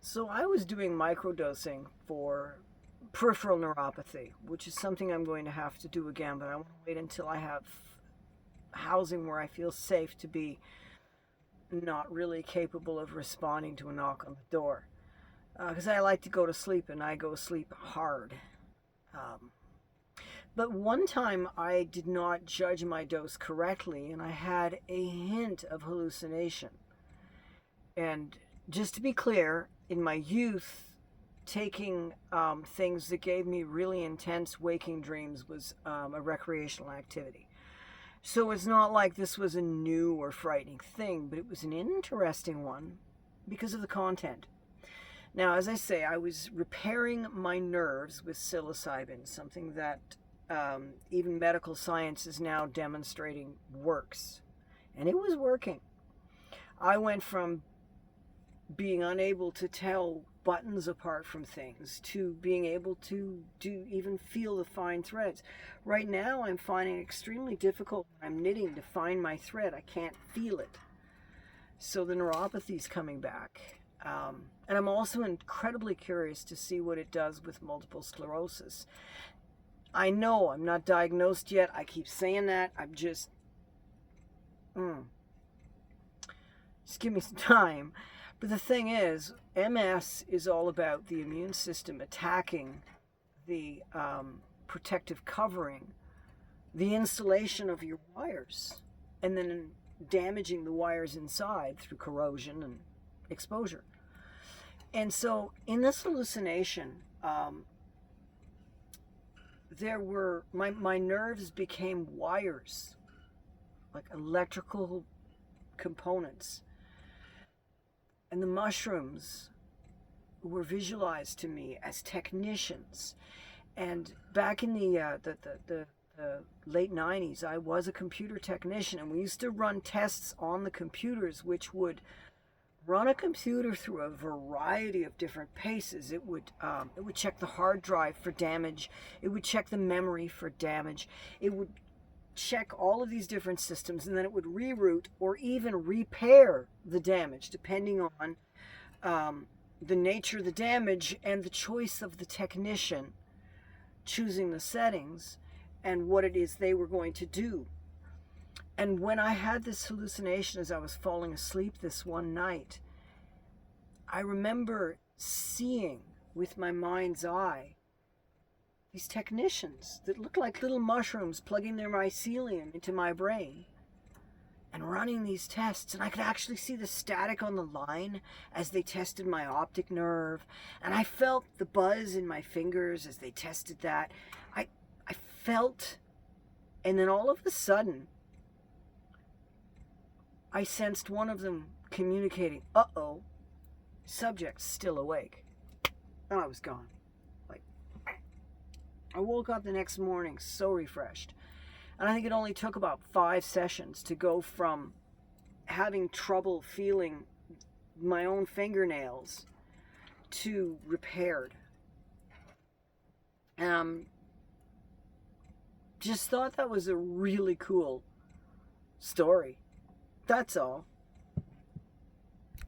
So I was doing microdosing for peripheral neuropathy, which is something I'm going to have to do again, but I want to wait until I have housing where I feel safe to be not really capable of responding to a knock on the door. Because I like to go to sleep and I go to sleep hard. Um, but one time I did not judge my dose correctly and I had a hint of hallucination. And just to be clear, in my youth, taking things that gave me really intense waking dreams was a recreational activity. So it's not like this was a new or frightening thing, but it was an interesting one because of the content. Now, as I say, I was repairing my nerves with psilocybin, something that even medical science is now demonstrating works. And it was working. I went from being unable to tell buttons apart from things to being able to do even feel the fine threads. Right now I'm finding it extremely difficult when I'm knitting to find my thread. I can't feel it. So the neuropathy is coming back. And I'm also incredibly curious to see what it does with multiple sclerosis. I know I'm not diagnosed yet. I keep saying that. I'm just give me some time. But the thing is, MS is all about the immune system attacking the protective covering, the insulation of your wires, and then damaging the wires inside through corrosion and exposure. And so in this hallucination, there were, my nerves became wires, like electrical components. And the mushrooms were visualized to me as technicians. And back in the late 90s, I was a computer technician, and we used to run tests on the computers, which would run a computer through a variety of different paces. It would check the hard drive for damage. It would check the memory for damage. It would check all of these different systems, and then it would reroute or even repair the damage depending on the nature of the damage and the choice of the technician choosing the settings and what it is they were going to do. And when I had this hallucination as I was falling asleep this one night, I remember seeing with my mind's eye these technicians that looked like little mushrooms plugging their mycelium into my brain and running these tests. And I could actually see the static on the line as they tested my optic nerve. And I felt the buzz in my fingers as they tested that. I felt, and then all of a sudden, I sensed one of them communicating, "Uh-oh, subject's still awake." And I was gone. I woke up the next morning so refreshed. And I think it only took about 5 sessions to go from having trouble feeling my own fingernails to repaired. Just thought that was a really cool story. That's all.